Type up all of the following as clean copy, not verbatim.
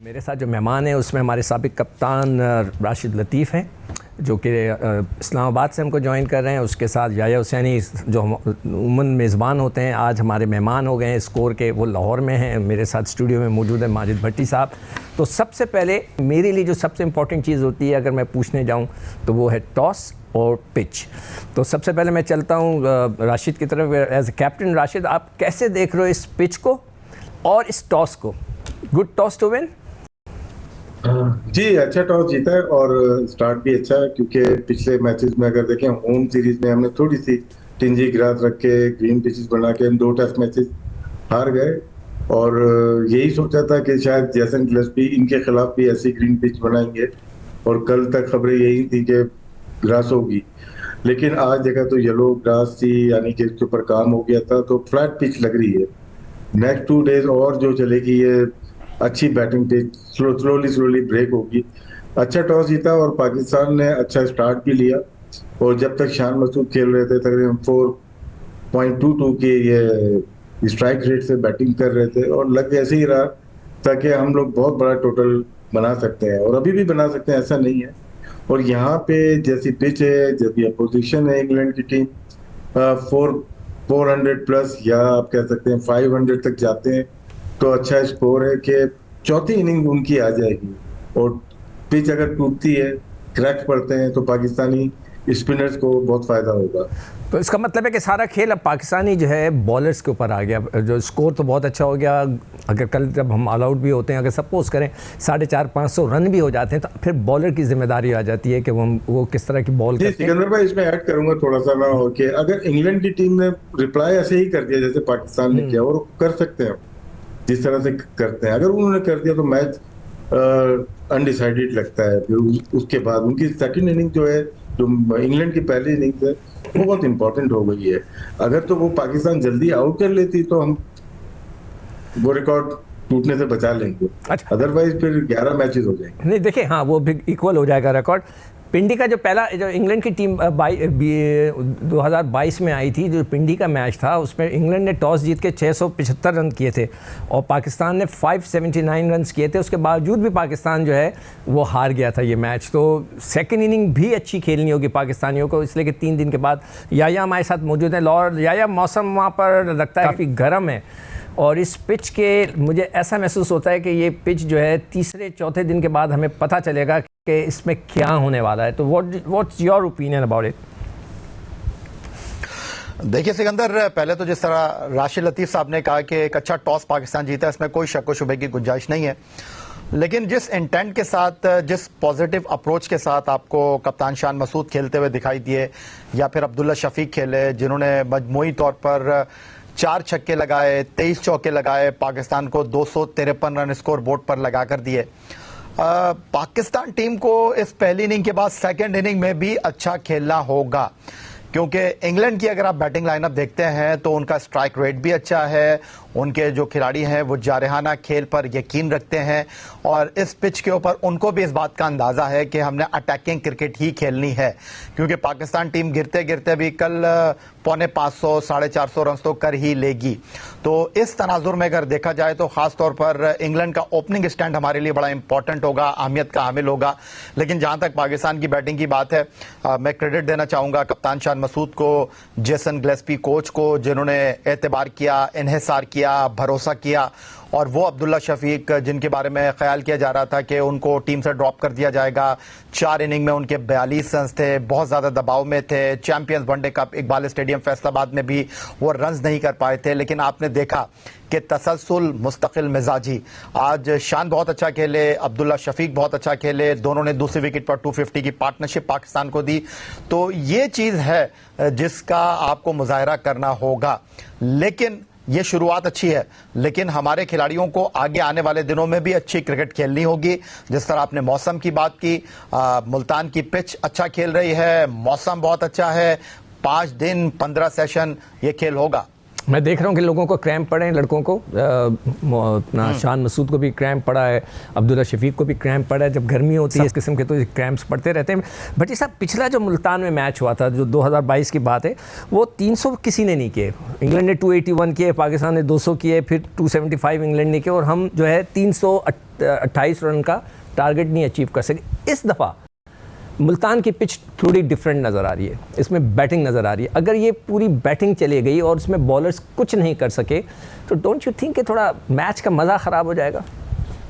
मेरे साथ जो मेहमान हैं उसमें हमारे साबिक कप्तान राशिद लतीफ़ हैं जो कि इस्लामाबाद से हमको ज्वाइन कर रहे हैं। उसके साथ याया हुसैनी जो उमन मेज़बान होते हैं आज हमारे मेहमान हो गए हैं स्कोर के, वो लाहौर में हैं। मेरे साथ स्टूडियो में मौजूद है माजिद भट्टी साहब। तो सबसे पहले मेरे लिए जो सबसे इम्पॉर्टेंट चीज़ होती है अगर मैं पूछने जाऊँ तो वो है टॉस और पिच। तो सबसे पहले मैं चलता हूँ राशिद की तरफ। एज ए कैप्टन राशिद, आप कैसे देख रहे हो इस पिच को और इस टॉस को? Good toss to win? जी, अच्छा टॉस जीता है और स्टार्ट भी अच्छा है, क्योंकि पिछले मैचेस में अगर देखें होम सीरीज में हमने थोड़ी सी टिंजी ग्रास रख के ग्रीन पिचेस बना के हम 2 टेस्ट मैचेस हार गए और यही सोचा था कि शायद जैसन गिलेस्पी इनके खिलाफ भी ऐसी ग्रीन पिच बनाएंगे और कल तक खबरें यही थी कि ग्रास होगी, लेकिन आज देखा तो येलो ग्रास थी, यानी कि इसके ऊपर काम हो गया था, तो फ्लैट पिच लग रही है। नेक्स्ट 2 डेज और जो चलेगी ये अच्छी बैटिंग पिच स्लोली ब्रेक होगी। अच्छा टॉस जीता और पाकिस्तान ने अच्छा स्टार्ट भी लिया और जब तक शान मसूद खेल रहे थे तकरीबन 4.22 के ये स्ट्राइक रेट से बैटिंग कर रहे थे और लग ऐसे ही रहा ताकि हम लोग बहुत बड़ा टोटल बना सकते हैं और अभी भी बना सकते हैं, ऐसा नहीं है। और यहाँ पे जैसी पिच है, जैसी अपोजिशन है इंग्लैंड की टीम 400 प्लस या आप कह सकते हैं 500 तक जाते हैं तो अच्छा स्कोर है कि चौथी इनिंग उनकी आ जाएगी और पिच अगर टूटती है, क्रैक पड़ते हैं तो पाकिस्तानी स्पिनर्स को बहुत फायदा होगा। तो इसका मतलब है कि सारा खेल अब पाकिस्तानी जो है बॉलर्स के ऊपर आ गया। जो स्कोर तो बहुत अच्छा हो गया, अगर कल जब हम ऑल आउट भी होते हैं, अगर सपोज करें 450-500 रन भी हो जाते हैं तो फिर बॉलर की जिम्मेदारी आ जाती है कि वो किस तरह की बॉल करते हैं। सिकंदर भाई, इसमें ऐड करूंगा थोड़ा सा ना हो कि अगर इंग्लैंड की टीम ने रिप्लाई ऐसे ही कर दिया जैसे पाकिस्तान ने किया, और कर सकते हैं जिस तरह से करते हैं, अगर उन्होंने कर दिया तो मैच अनडिसाइडेड लगता है। फिर उसके बाद उनकी सेकंड इनिंग जो है, जो इंग्लैंड की पहली इनिंग है, वो बहुत इंपॉर्टेंट हो गई है। अगर तो वो पाकिस्तान जल्दी आउट कर लेती तो हम वो रिकॉर्ड टूटने से बचा लेंगे। अच्छा, अदरवाइज फिर 11 मैचेस हो जाएंगे। नहीं देखिए, हाँ वो भी इक्वल हो जाएगा रिकॉर्ड। पिंडी का जो पहला जो इंग्लैंड की टीम 2022 में आई थी, जो पिंडी का मैच था, उसमें इंग्लैंड ने टॉस जीत के 675 रन किए थे और पाकिस्तान ने 579 रन किए थे। उसके बावजूद भी पाकिस्तान जो है वो हार गया था ये मैच। तो सेकंड इनिंग भी अच्छी खेलनी होगी पाकिस्तानियों को, इसलिए कि 3 दिन के बाद याया हमारे साथ मौजूद है। लॉर्ड याया, मौसम वहाँ पर लगता है काफ़ी गर्म है और इस पिच के मुझे ऐसा महसूस होता है कि ये पिच जो है तीसरे चौथे दिन के बाद हमें पता चलेगा कि इसमें क्या होने वाला है। तो what's your opinion about it? देखिए सिकंदर, पहले तो जिस तरह राशिद लतीफ़ साहब ने कहा कि एक अच्छा टॉस पाकिस्तान जीता, इसमें कोई शक व शुबे की गुंजाइश नहीं है, लेकिन जिस इंटेंट के साथ, जिस पॉजिटिव अप्रोच के साथ आपको कप्तान शान मसूद खेलते हुए दिखाई दिए या फिर अब्दुल्ला शफीक खेले, जिन्होंने मजमूई तौर पर 4 छक्के लगाए, 23 चौके लगाए, पाकिस्तान को 253 रन स्कोर बोर्ड पर लगा कर दिए। पाकिस्तान टीम को इस पहली इनिंग के बाद सेकंड इनिंग में भी अच्छा खेलना होगा, क्योंकि इंग्लैंड की अगर आप बैटिंग लाइनअप देखते हैं तो उनका स्ट्राइक रेट भी अच्छा है, उनके जो खिलाड़ी हैं वो जारहाना खेल पर यकीन रखते हैं और इस पिच के ऊपर उनको भी इस बात का अंदाजा है कि हमने अटैकिंग क्रिकेट ही खेलनी है, क्योंकि पाकिस्तान टीम गिरते गिरते भी कल 450 450 रन तो कर ही लेगी। तो इस तनाजुर में अगर देखा जाए तो खास तौर पर इंग्लैंड का ओपनिंग स्टैंड हमारे लिए बड़ा इंपॉर्टेंट होगा, अहमियत का हामिल होगा। लेकिन जहां तक पाकिस्तान की बैटिंग की बात है, मैं क्रेडिट देना चाहूंगा कप्तान शान मसूद को, जेसन गिलेस्पी कोच को, जिन्होंने एतबार किया, इन्हिसार किया, भरोसा किया, और वो अब्दुल्ला शफीक जिनके बारे में ख्याल किया जा रहा था कि उनको टीम से ड्रॉप कर दिया जाएगा। 4 इनिंग में उनके 42 रन थे, बहुत ज्यादा दबाव में थे। Champions one day cup Iqbal stadium Faisalabad में भी वो रन्स नहीं कर पाए थे, लेकिन आपने देखा कि तसलसल मुस्तकिल मिजाजी, आज शान बहुत अच्छा खेले, अब्दुल्ला शफीक बहुत अच्छा खेले, दोनों ने दूसरी विकेट पर 250 की पार्टनरशिप पाकिस्तान को दी। तो ये चीज है जिसका आपको मुजाहरा करना होगा। लेकिन ये शुरुआत अच्छी है, लेकिन हमारे खिलाड़ियों को आगे आने वाले दिनों में भी अच्छी क्रिकेट खेलनी होगी। जिस तरह आपने मौसम की बात की, मुल्तान की पिच अच्छा खेल रही है, मौसम बहुत अच्छा है, 5 दिन 15 सेशन ये खेल होगा। मैं देख रहा हूँ कि लोगों को क्रैम्प पड़े हैं, लड़कों को अपना शान मसूद को भी क्रैम्प पड़ा है, अब्दुल्ला शफीक को भी क्रैम्प पड़ा है। जब गर्मी होती है इस किस्म के तो क्रैम्प्स पड़ते रहते हैं। बट ये साहब पिछला जो मुल्तान में मैच हुआ था, जो 2022 की बात है, वो 300 किसी ने नहीं किए। इंग्लैंड ने 281 किए, पाकिस्तान ने 200 किए, फिर 275 इंग्लैंड ने किए, और हम जो है 328 रन का टारगेट नहीं अचीव कर सके। इस दफ़ा मुल्तान की पिच थोड़ी डिफरेंट नज़र आ रही है, इसमें बैटिंग नज़र आ रही है। अगर ये पूरी बैटिंग चली गई और इसमें बॉलर्स कुछ नहीं कर सके तो डोंट यू थिंक कि थोड़ा मैच का मज़ा ख़राब हो जाएगा?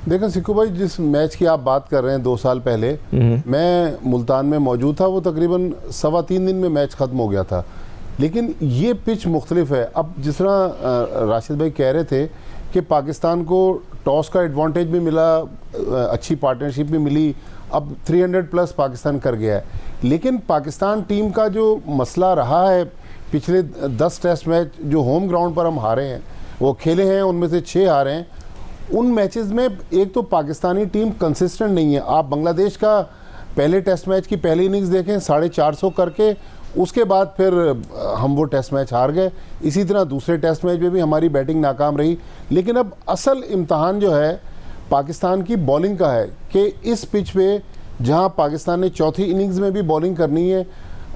देखो सिक्कू भाई, जिस मैच की आप बात कर रहे हैं 2 साल पहले मैं मुल्तान में मौजूद था, वो तकरीबन 3.25 दिन में मैच ख़त्म हो गया था। लेकिन ये पिच मुख्तलिफ है। अब जिस तरह राशिद भाई कह रहे थे कि पाकिस्तान को टॉस का एडवांटेज भी मिला, अच्छी पार्टनरशिप भी मिली, अब 300 प्लस पाकिस्तान कर गया है। लेकिन पाकिस्तान टीम का जो मसला रहा है, पिछले 10 टेस्ट मैच जो होम ग्राउंड पर हम हारे हैं, वो खेले हैं, उनमें से 6 हारे हैं। उन मैचेस में एक तो पाकिस्तानी टीम कंसिस्टेंट नहीं है। आप बांग्लादेश का पहले टेस्ट मैच की पहली इनिंग्स देखें, 450 करके उसके बाद फिर हम वो टेस्ट मैच हार गए। इसी तरह दूसरे टेस्ट मैच में भी हमारी बैटिंग नाकाम रही। लेकिन अब असल इम्तहान जो है पाकिस्तान की बॉलिंग का है कि इस पिच पे जहां पाकिस्तान ने चौथी इनिंग्स में भी बॉलिंग करनी है,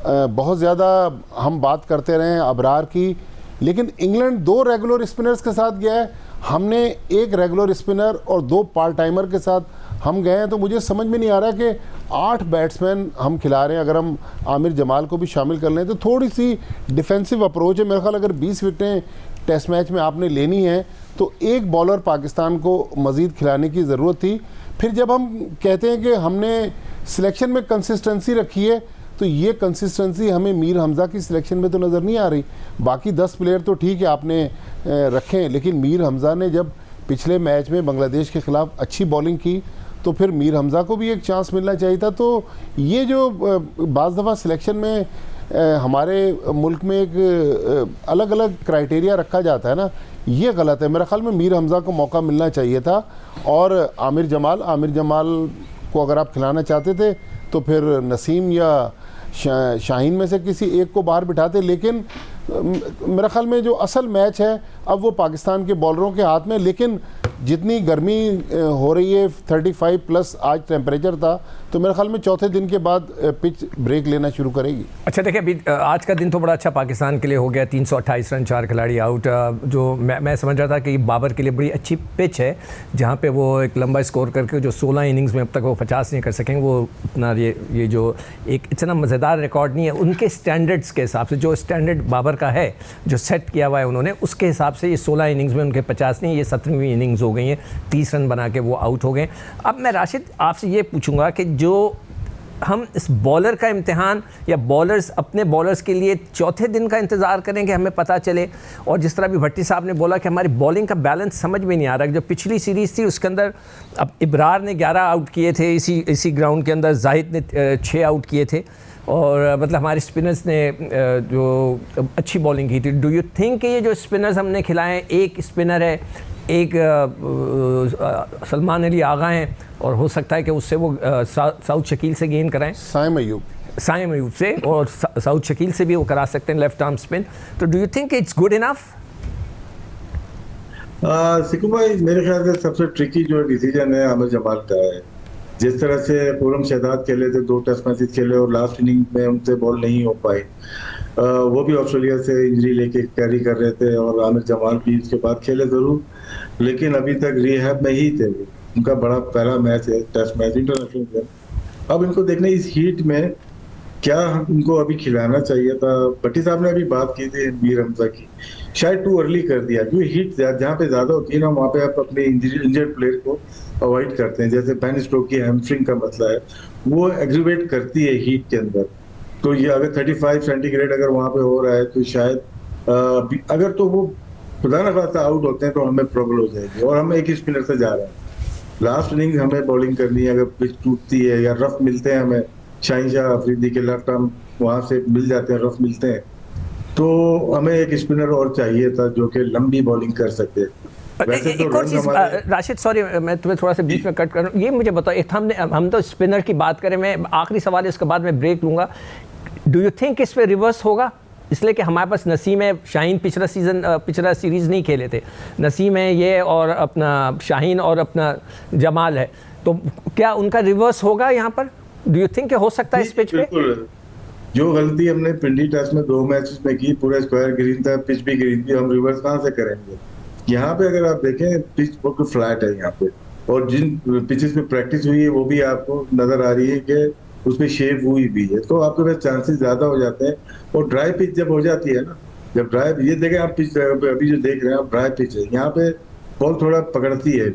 बहुत ज़्यादा हम बात करते रहे हैं अबरार की, लेकिन इंग्लैंड 2 रेगुलर स्पिनर्स के साथ गया है, हमने 1 रेगुलर स्पिनर और 2 पार्ट टाइमर के साथ हम गए हैं। तो मुझे समझ में नहीं आ रहा कि 8 बैट्समैन हम खिला रहे हैं। अगर हम आमिर जमाल को भी शामिल कर लें तो थोड़ी सी डिफेंसिव अप्रोच है। मेरे ख्याल अगर 20 विकेटें टेस्ट मैच में आपने लेनी है तो 1 बॉलर पाकिस्तान को मज़ीद खिलाने की ज़रूरत थी। फिर जब हम कहते हैं कि हमने सिलेक्शन में कंसिस्टेंसी रखी है, तो ये कंसिस्टेंसी हमें मीर हमज़ा की सिलेक्शन में तो नज़र नहीं आ रही। बाकी 10 प्लेयर तो ठीक है आपने रखे, लेकिन मीर हमज़ा ने जब पिछले मैच में बांग्लादेश के ख़िलाफ़ अच्छी बॉलिंग की तो फिर मीर हमज़ा को भी एक चांस मिलना चाहिए था। तो ये जो बाज़ दफ़ा सिलेक्शन में हमारे मुल्क में एक अलग अलग क्राइटेरिया रखा जाता है ना, ये गलत है। मेरा ख्याल में मीर हमज़ा को मौका मिलना चाहिए था। और आमिर जमाल को अगर आप खिलाना चाहते थे तो फिर नसीम या शाहीन में से किसी एक को बाहर बिठाते। लेकिन मेरा ख्याल में जो असल मैच है अब वो पाकिस्तान के बॉलरों के हाथ में। लेकिन जितनी गर्मी हो रही है, 35 प्लस आज टेम्परेचर था, तो मेरे ख्याल में चौथे दिन के बाद पिच ब्रेक लेना शुरू करेगी। अच्छा देखिए, अभी आज का दिन तो बड़ा अच्छा पाकिस्तान के लिए हो गया, 328 रन, 4 खिलाड़ी आउट। जो मैं समझ रहा था कि बाबर के लिए बड़ी अच्छी पिच है, जहाँ पे वो एक लंबा स्कोर करके जो 16 इनिंग्स में अब तक वो 50 नहीं कर सकेंगे। वो अपना ये जो एक इतना मज़ेदार रिकॉर्ड नहीं है उनके स्टैंडर्ड्स के हिसाब से, जो स्टैंडर्ड बाबर का है जो सेट किया हुआ है उन्होंने, उसके हिसाब से ये 16 इनिंग्स में उनके 50 नहीं, ये 17वीं इनिंग्स हो गई हैं, 30 रन बना के वो आउट हो गए। अब मैं राशिद आपसे ये पूछूंगा कि जो हम इस बॉलर का इम्तिहान या बॉलर्स अपने बॉलर्स के लिए चौथे दिन का इंतज़ार करेंगे हमें पता चले, और जिस तरह भी भट्टी साहब ने बोला कि हमारी बॉलिंग का बैलेंस समझ में नहीं आ रहा। जो पिछली सीरीज़ थी उसके अंदर अब इब्रार ने 11 आउट किए थे इसी ग्राउंड के अंदर, जाहिद ने 6 आउट किए थे, और मतलब हमारे स्पिनर्स ने जो अच्छी बॉलिंग की थी। डू यू थिंक कि ये जो स्पिनर्स हमने खिलाए, एक स्पिनर है, एक सलमान अली आगा हैं, और हो सकता है कि उससे वो साउथ शकील से गेन कराएं, साइम अयूब से, और साउथ शकील से भी वो करा सकते हैं लेफ्ट आर्म स्पिन। तो do you think it's good enough? सिक्कू भाई, मेरे ख्याल से सबसे ट्रिकी जो डिसीजन है आमिर जमाल का है। जिस तरह से पूरम शहजाद खेले थे, 2 टेस्ट मैचेस खेले और लास्ट इनिंग में उनसे बॉल नहीं हो पाई। वो भी ऑस्ट्रेलिया से इंजरी लेके कैरी कर रहे थे, और आमिर जमाल भी उसके बाद खेले जरूर, लेकिन अभी तक रिहैब में ही थे। उनका बड़ा पहला मैच है, टेस्ट मैच, इंटरनेशनल गेम। अब इनको देखना इस हीट में क्या उनको अभी खिलाना चाहिए था। भट्टी साहब ने अभी बात की थी मीर हमजा की, शायद टू अर्ली कर दिया, क्योंकि हीट जहाँ पे ज्यादा होती है ना, वहाँ पे आप अपने इंजर्ड प्लेयर को अवॉइड करते हैं। जैसे बेन स्टोक्स की हैमस्ट्रिंग का मसला है, वो एग्रीवेट करती है हीट के अंदर। तो ये अगर 35 सेंटीग्रेड अगर वहाँ पे हो रहा है तो शायद अगर तो वो खुदा न खास्ता आउट होते हैं तो हमें प्रॉब्लम हो जाएगी। और हम एक ही स्पिनर से जा रहे हैं, लास्ट इनिंग हमें बॉलिंग करनी है। अगर पिच टूटती है या रफ मिलते हैं हमें, शाहीन शाह अफरीदी के लेफ्ट आर्म वहाँ से मिल जाते हैं, रफ मिलते हैं, तो हमें एक स्पिनर और चाहिए था जो कि लंबी बॉलिंग कर सके। एक और चीज़ राशिद, सॉरी मैं तुम्हें थोड़ा सा बीच में कट कर रहा हूँ, ये मुझे बताओ, एक हम तो स्पिनर की बात करें, मैं आखिरी सवाल है उसके बाद मैं ब्रेक लूँगा। डू यू थिंक इस पे रिवर्स होगा इसलिए कि हमारे पास नसीम है, शाहीन पिछला सीरीज़ नहीं खेले थे, नसीम है ये और अपना शाहीन और अपना जमाल है, तो क्या उनका रिवर्स होगा यहाँ पर? डू यू थिंक हो सकता है इस पिच पे? बिल्कुल। जो गलती हमने पिंडी टेस्ट में 2 मैचेस में की, पूरा स्क्वायर ग्रीन था, पिच भी ग्रीन थी, हम रिवर्स कहाँ से करेंगे? यहाँ पे अगर आप देखें पिच बहुत फ्लैट है यहाँ पे, और जिन पिचेस पे प्रैक्टिस हुई है वो भी आपको नजर आ रही है कि उसमें शेप हुई भी है, तो आपके पास चांसेस ज्यादा हो जाते हैं। और ड्राई पिच जब हो जाती है ना, जब ड्राई, ये देखें आप पिच अभी जो देख रहे हैं आप, ड्राई पिच है, यहाँ पे बॉल थोड़ा पकड़ती है,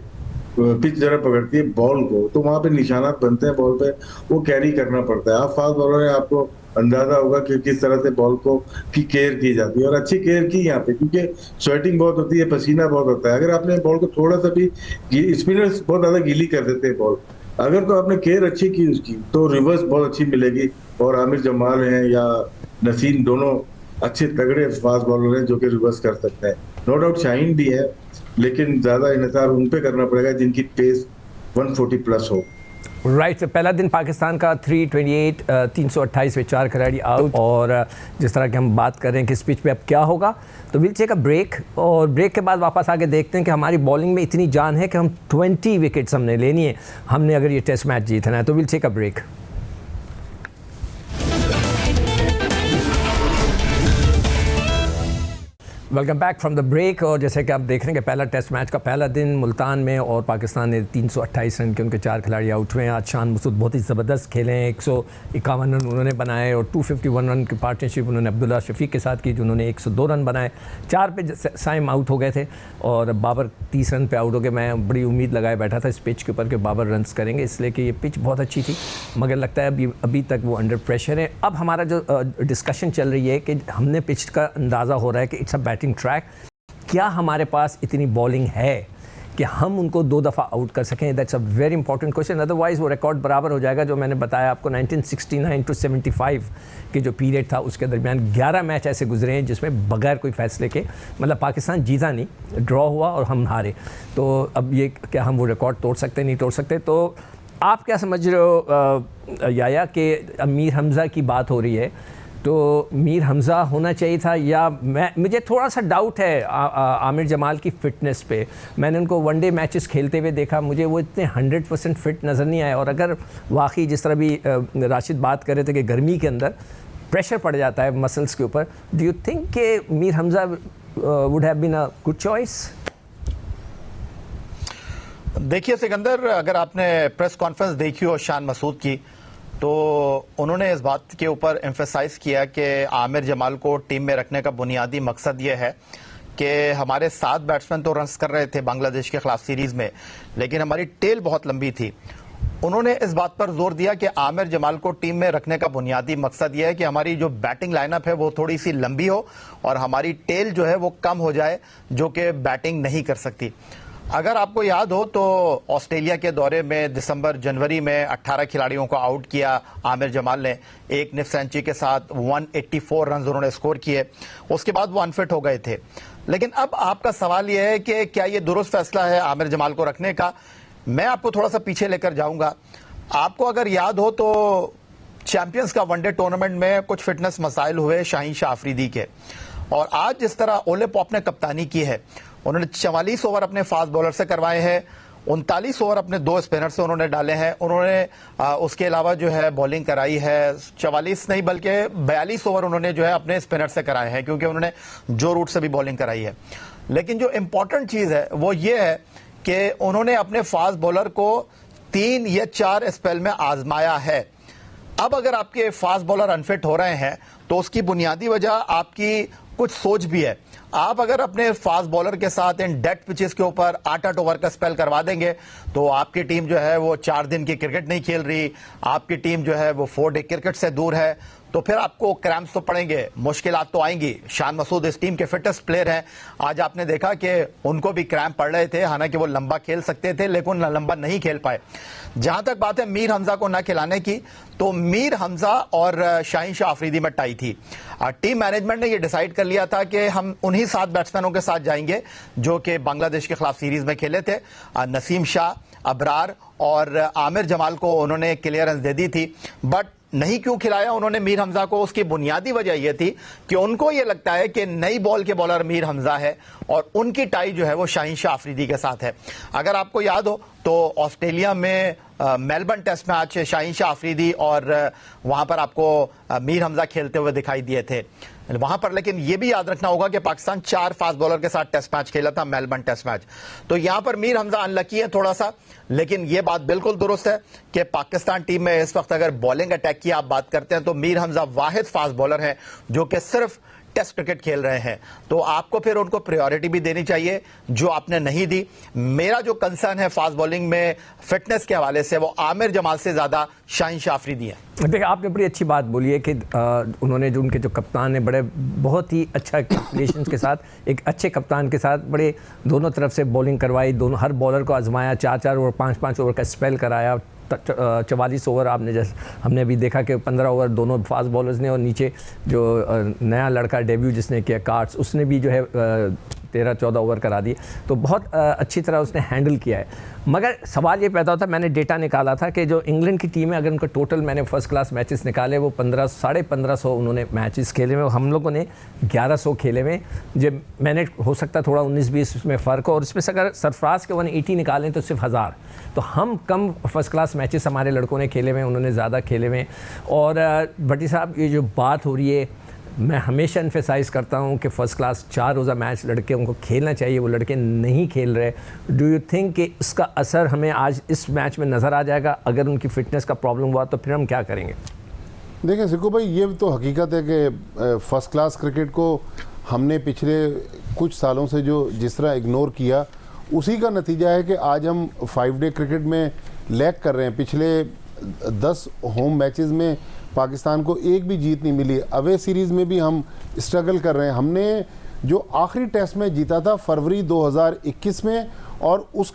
पिच जरा पकड़ती है बॉल को, तो वहां पे निशानात बनते हैं बॉल पे, वो कैरी करना पड़ता है। आप फास्ट बॉलर है, आपको अंदाजा होगा कि किस तरह से बॉल को की केयर की जाती है, और अच्छी केयर की यहाँ पे, क्योंकि स्वेटिंग बहुत होती है, पसीना बहुत होता है। अगर आपने बॉल को थोड़ा सा भी, स्पिनर्स बहुत ज्यादा गीली कर देते हैं बॉल, अगर तो आपने केयर अच्छी की उसकी, तो रिवर्स बहुत अच्छी मिलेगी। और आमिर जमाल हैं या नसीम, दोनों अच्छे तगड़े फास्ट बॉलर हैं जो कि रिवर्स कर सकते हैं। नो डाउट शाहीन भी है, लेकिन ज्यादा इन्हिसार उन पे करना पड़ेगा जिनकी पेस 140 प्लस हो। राइट, पहला दिन पाकिस्तान का 328 328 में 4 खिलाड़ी आउट, और जिस तरह की हम बात कर रहे हैं कि इस पिच पे अब क्या होगा, तो विल टेक अ ब्रेक, और ब्रेक के बाद वापस आके देखते हैं कि हमारी बॉलिंग में इतनी जान है कि हम 20 विकेट्स हमने लेनी है, हमने अगर ये टेस्ट मैच जीतना है। तो will take a break. Welcome back from the break. और जैसे कि आप देख रहे हैं कि पहला टेस्ट मैच का पहला दिन मुल्तान में, और पाकिस्तान ने 328 रन के उनके 4 खिलाड़ी आउट हुए हैं। आज शान मसूद बहुत ही ज़बरदस्त खेले हैं, 151 रन उन्होंने बनाए, और 251 रन की पार्टनरशिप उन्होंने अब्दुल्ला शफीक के साथ की, जिन्होंने 102 रन बनाए। 4 पे साइम आउट हो गए थे, और बाबर 30 रन पे आउट हो गए। मैं बड़ी उम्मीद लगाए बैठा था इस पिच के ऊपर कि बाबर रन्स करेंगे, इसलिए कि ये पिच बहुत अच्छी थी, मगर लगता है अभी तक वो अंडर प्रेशर है। अब हमारा जो डिस्कशन चल रही है कि हमने पिच का अंदाज़ा हो रहा है कि इट्स अ बैटिंग ट्रैक, क्या हमारे पास इतनी बॉलिंग है कि हम उनको 2 दफ़ा आउट कर सकें? That's a very important question, otherwise वो रिकॉर्ड बराबर हो जाएगा जो मैंने बताया आपको। 1969 to 75 के जो पीरियड था उसके दरमियान 11 मैच ऐसे गुजरे हैं जिसमें बगैर कोई फैसले के, मतलब पाकिस्तान जीता नहीं, ड्रॉ हुआ और हम हारे। तो अब ये क्या हम वो रिकॉर्ड तोड़ सकते नहीं तोड़ सकते? तो आप क्या समझ रहे हो याया कि मीर हमज़ा की बात हो रही है, तो मीर हमज़ा होना चाहिए था, या मुझे थोड़ा सा डाउट है आमिर जमाल की फ़िटनेस पे। मैंने उनको वनडे मैचेस खेलते हुए देखा, मुझे वो इतने 100% फिट नज़र नहीं आए। और अगर वाकई जिस तरह भी राशिद बात कर रहे थे कि गर्मी के अंदर प्रेशर पड़ जाता है मसल्स के ऊपर, डू यू थिंक कि Mir Hamza would have been a good choice? देखिए सिकंदर, अगर आपने प्रेस कॉन्फ्रेंस देखी हो शान मसूद की, तो उन्होंने इस बात के ऊपर एम्फेसाइज किया कि आमिर जमाल को टीम में रखने का बुनियादी मकसद यह है कि हमारे 7 बैट्समैन तो रन्स कर रहे थे बांग्लादेश के खिलाफ सीरीज में, लेकिन हमारी टेल बहुत लंबी थी। उन्होंने इस बात पर जोर दिया कि आमिर जमाल को टीम में रखने का बुनियादी मकसद यह है कि हमारी जो बैटिंग लाइनअप है वो थोड़ी सी लंबी हो और हमारी टेल जो है वो कम हो जाए, जो कि बैटिंग नहीं कर सकती। अगर आपको याद हो तो ऑस्ट्रेलिया के दौरे में दिसंबर जनवरी में 18 खिलाड़ियों को आउट किया आमिर जमाल ने, एक निफ सेंचुरी के साथ 184 रन उन्होंने स्कोर किए। उसके बाद वो अनफिट हो गए थे। लेकिन अब आपका सवाल यह है कि क्या ये दुरुस्त फैसला है आमिर जमाल को रखने का? मैं आपको थोड़ा सा पीछे लेकर जाऊंगा। आपको अगर याद हो तो चैंपियंस का वनडे टूर्नामेंट में कुछ फिटनेस मसाइल हुए शाहीन शाह अफरीदी के, और आज जिस तरह ओले पॉप ने कप्तानी की है, उन्होंने 44 ओवर अपने फास्ट बॉलर से करवाए हैं, 39 ओवर अपने 2 स्पिनर से उन्होंने डाले हैं। उन्होंने उसके अलावा जो है बॉलिंग कराई है, 44 नहीं बल्कि 42 ओवर उन्होंने जो है अपने स्पिनर से कराए हैं, क्योंकि उन्होंने जो रूट से भी बॉलिंग कराई है। लेकिन जो इंपॉर्टेंट चीज है वो ये है कि उन्होंने अपने फास्ट बॉलर को 3 या 4 स्पेल में आजमाया है। अब अगर आपके फास्ट बॉलर अनफिट हो रहे हैं तो उसकी बुनियादी वजह आपकी कुछ सोच भी है। आप अगर अपने फास्ट बॉलर के साथ इन डेड पिचेस के ऊपर 8-8 ओवर का स्पेल करवा देंगे तो आपकी टीम जो है वो 4 दिन की क्रिकेट नहीं खेल रही, आपकी टीम जो है वो 4 डे क्रिकेट से दूर है, तो फिर आपको क्रैम्प्स तो पड़ेंगे, मुश्किलात तो आएंगी। शान मसूद इस टीम के फिटेस्ट प्लेयर हैं। आज आपने देखा कि उनको भी क्रैम्प पड़ रहे थे, हालांकि वो लंबा खेल सकते थे लेकिन लंबा नहीं खेल पाए। जहां तक बात है मीर हमजा को न खिलाने की, तो मीर हमजा और शाहीन शाह अफरीदी में टाई थी। टीम मैनेजमेंट ने यह डिसाइड कर लिया था कि हम उन्हीं 7 बैट्समैनों के साथ जाएंगे जो कि बांग्लादेश के खिलाफ सीरीज में खेले थे। नसीम शाह, अबरार और आमिर जमाल को उन्होंने क्लियरेंस दे दी थी। बट नहीं क्यों खिलाया उन्होंने मीर हमजा को, उसकी बुनियादी वजह यह थी कि उनको यह लगता है कि नई बॉल के बॉलर मीर हमजा है और उनकी टाई जो है वो शाहीन शाह अफरीदी के साथ है। अगर आपको याद हो तो ऑस्ट्रेलिया में Melbourne test match Shaheen Shah Afridi और वहां पर आपको मीर हमजा खेलते हुए दिखाई दिए थे वहां पर। लेकिन यह भी याद रखना होगा कि पाकिस्तान 4 फास्ट बॉलर के साथ टेस्ट मैच खेला था, मेलबर्न टेस्ट मैच। तो यहां पर मीर हमजा अनलकी है थोड़ा सा, लेकिन यह बात बिल्कुल दुरुस्त है कि पाकिस्तान टीम में इस वक्त अगर बॉलिंग अटैक की आप बात करते हैं तो मीर हमजा वाहिद फास्ट बॉलर है जो कि सिर्फ टेस्ट क्रिकेट खेल रहे हैं। तो आपको फिर उनको प्रायोरिटी भी देनी चाहिए जो आपने नहीं दी। मेरा जो कंसर्न है फास्ट बॉलिंग में फिटनेस के हवाले से वो आमिर जमाल से ज्यादा शाहीन शाह अफरीदी है। देखिए, आपने बड़ी अच्छी बात बोली है कि उन्होंने जो उनके जो कप्तान है बड़े बहुत ही अच्छा कैलकुलेशंस के साथ एक अच्छे कप्तान के साथ बड़े दोनों तरफ से बॉलिंग करवाई, दोनों हर बॉलर को आजमाया, 4-4 ओवर 5-5 ओवर का स्पेल कराया, 44 ओवर आपने जैसे हमने अभी देखा कि 15 ओवर दोनों फास्ट बॉलर्स ने और नीचे जो नया लड़का डेब्यू जिसने किया कार्ड्स उसने भी जो है 13-14 ओवर करा दिए। तो बहुत अच्छी तरह उसने हैंडल किया है। मगर सवाल ये पैदा होता है, मैंने डेटा निकाला था कि जो इंग्लैंड की टीम है अगर उनका टोटल मैंने फर्स्ट क्लास मैचेस निकाले वो 1500 उन्होंने मैचेस खेले हुए, हम लोगों ने 1100 खेले हुए। जब मैंने हो सकता थोड़ा 19-20 उसमें फ़र्क हो और इसमें से अगर सरफराज के 180 निकालें तो सिर्फ 1000, तो हम कम फर्स्ट क्लास मैचेस हमारे लड़कों ने खेले हुए, उन्होंने ज़्यादा खेले हुए। और भट्टी साहब ये जो बात हो रही है मैं हमेशा एम्फेसाइज़ करता हूँ कि फ़र्स्ट क्लास 4 रोज़ा मैच लड़के उनको खेलना चाहिए, वो लड़के नहीं खेल रहे। डू यू थिंक कि इसका असर हमें आज इस मैच में नज़र आ जाएगा? अगर उनकी फ़िटनेस का प्रॉब्लम हुआ तो फिर हम क्या करेंगे? देखिए सिक्कू भाई, ये तो हकीकत है कि फ़र्स्ट क्लास क्रिकेट को हमने पिछले कुछ सालों से जो जिस तरह इग्नोर किया उसी का नतीजा है कि आज हम 5 डे क्रिकेट में लैग कर रहे हैं। पिछले 10 होम मैचेस में पाकिस्तान को एक भी जीत नहीं मिली। अवे सीरीज़ में भी हम स्ट्रगल कर रहे हैं। हमने जो आखिरी टेस्ट मैच जीता था फरवरी 2021 में और उस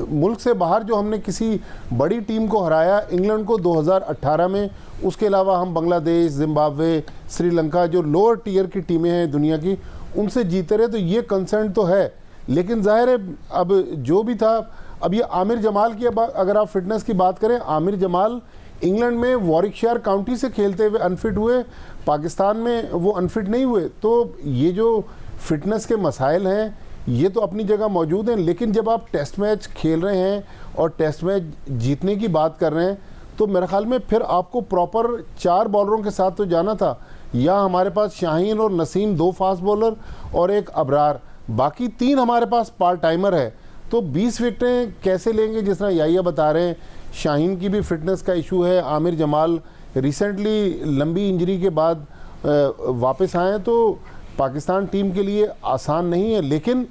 मुल्क से बाहर जो हमने किसी बड़ी टीम को हराया इंग्लैंड को 2018 में, उसके अलावा हम बांग्लादेश, जिम्बाब्वे, श्रीलंका जो लोअर टीयर की टीमें हैं दुनिया की उनसे जीते रहे। तो ये कंसर्न तो है, लेकिन जाहिर है अब जो भी था, अब ये आमिर जमाल की अगर आप फिटनेस की बात करें, आमिर जमाल इंग्लैंड में वॉरिकशायर काउंटी से खेलते हुए अनफिट हुए, पाकिस्तान में वो अनफिट नहीं हुए। तो ये जो फिटनेस के मसाइल हैं ये तो अपनी जगह मौजूद हैं, लेकिन जब आप टेस्ट मैच खेल रहे हैं और टेस्ट मैच जीतने की बात कर रहे हैं तो मेरे ख्याल में फिर आपको प्रॉपर 4 बॉलरों के साथ तो जाना था। या हमारे पास शाहीन और नसीम 2 फास्ट बॉलर और एक अबरार, बाकी 3 हमारे पास पार्ट टाइमर है। तो 20 विकेटें कैसे लेंगे? जिस तरह याहिया बता रहे हैं, शाहीन की भी फिटनेस का इशू है, आमिर जमाल रिसेंटली लंबी इंजरी के बाद वापस आए, तो पाकिस्तान टीम के लिए आसान नहीं है। लेकिन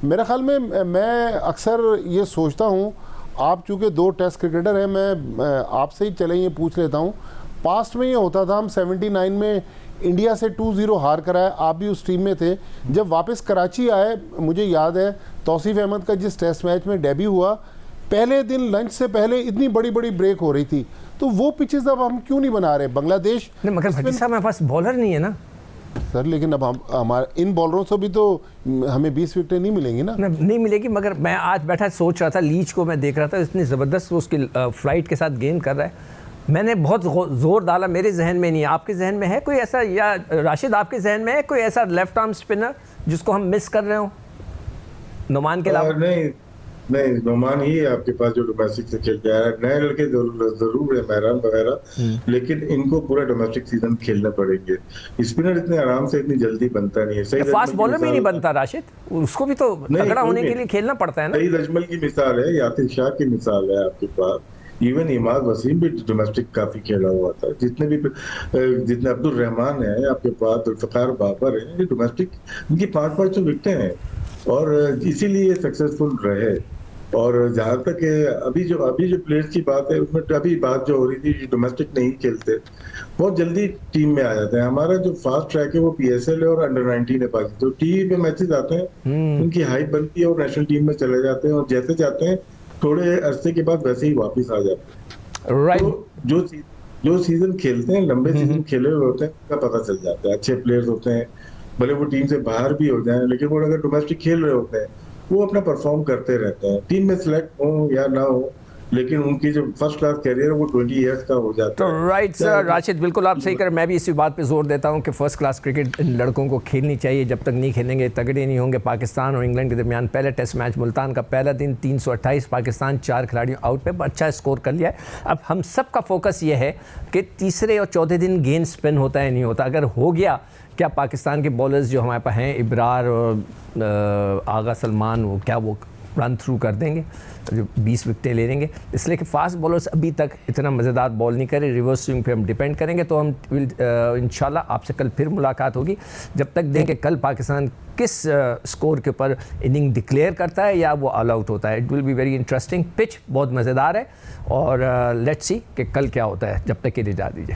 मेरे ख्याल में मैं अक्सर ये सोचता हूँ, आप चूँकि 2 टेस्ट क्रिकेटर हैं, मैं आपसे ही चले ये पूछ लेता हूँ, पास्ट में ये होता था, हम 79 में इंडिया से 2-0 हार कर आए, आप भी उस टीम में थे। जब वापस कराची आए, मुझे याद है तौसीफ अहमद का जिस टेस्ट मैच में डेब्यू हुआ, पहले दिन लंच से पहले इतनी बड़ी बड़ी ब्रेक हो रही थी। तो वो पिचेस अब हम क्यों नहीं बना रहे? बांग्लादेश नहीं, मगर भट्टी साहब हमारे पास बॉलर नहीं है ना सर, लेकिन अब हम हमारे इन बॉलरों से भी तो हमें 20 विकेटें नहीं मिलेंगी ना। नहीं मिलेगी, मगर मैं आज बैठा सोच रहा था, लीच को मैं देख रहा था, इतनी ज़बरदस्त उसकी फ्लाइट के साथ गेंद कर रहा है। मैंने बहुत जोर डाला, मेरे जहन में नहीं है, आपके जहन में है कोई ऐसा, या राशिद आपके जहन में है कोई ऐसा लेफ्ट आर्म स्पिनर जिसको हम मिस कर रहे हो नुमान के अलावा? नहीं, नुमान ही है आपके पास जो डोमेस्टिक से खेल के आया है। नए लड़के जरूर है, महरान वगैरह, लेकिन इनको पूरा डोमेस्टिक सीजन खेलना पड़ेंगे। स्पिनर इतने आराम से इतनी जल्दी बनता नहीं है। सही फास्ट बॉलर में नहीं बनता राशिद, उसको भी तो तगड़ा होने के लिए खेलना पड़ता है ना। सईद अजमल की मिसाल है, यासिर शाह की मिसाल है आपके पास, इवन इमाद वसीम भी डोमेस्टिक काफी खेला हुआ था। जितने अब्दुल रहमान है आपके पास, जुल्फकार बाबर है, ये डोमेस्टिक इनकी 5-5 विकेटें हैं और इसीलिए सक्सेसफुल रहे। और जहाँ तक अभी जो प्लेयर्स की बात है, उसमें अभी बात जो हो रही थी डोमेस्टिक नहीं खेलते, बहुत जल्दी टीम में आ जाते हैं। हमारा जो फास्ट ट्रैक है वो PSL है और अंडर-19 है। बाकी तो टीवी पे मैचेस आते हैं, उनकी हाइप बनती है और नेशनल टीम में चले जाते हैं, और जैसे जाते हैं थोड़े अरसे के बाद वैसे ही वापिस आ जाते हैं। राइट। तो जो सीजन खेलते हैं, लंबे सीजन खेले हुए होते हैं, उनका पता चल जाता है। अच्छे प्लेयर्स होते हैं, भले वो टीम से बाहर भी हो जाएं, लेकिन वो अगर डोमेस्टिक खेल रहे होते हैं वो अपना परफॉर्म करते रहते हैं। टीम में सिलेक्ट हो या ना हो, लेकिन उनकी जो फर्स्ट क्लास कैरियर वो 20 इयर्स का हो जाता तो है। राइट सर, राशिद बिल्कुल आप सही करें। मैं भी इसी बात पे जोर देता हूँ कि फर्स्ट क्लास क्रिकेट इन लड़कों को खेलनी चाहिए। जब तक नहीं खेलेंगे, तगड़े नहीं होंगे। पाकिस्तान और इंग्लैंड के दरमियान पहले टेस्ट मैच, मुल्तान का पहला दिन 328, पाकिस्तान 4 खिलाड़ियों आउट पे अच्छा स्कोर कर लिया है। अब हम सब का फोकस ये है कि तीसरे और चौथे दिन गेंद स्पिन होता है नहीं होता। अगर हो गया, क्या पाकिस्तान के बॉलर्स जो हमारे पास हैं, इब्रार और आगा सलमान, वो क्या वो रन थ्रू कर देंगे, जो 20 विकेटें ले लेंगे? इसलिए कि फास्ट बॉलर्स अभी तक इतना मज़ेदार बॉल नहीं करे। रिवर्स स्विंग पे हम डिपेंड करेंगे। तो हम इंशाल्लाह आपसे कल फिर मुलाकात होगी। जब तक देखें कल पाकिस्तान किस स्कोर के ऊपर इनिंग डिक्लेयर करता है या वो ऑल आउट होता है। It will be very interesting. Pitch बहुत मज़ेदार है और लेट्स सी कि कल क्या होता है। जब तक के लिए जा दीजिए।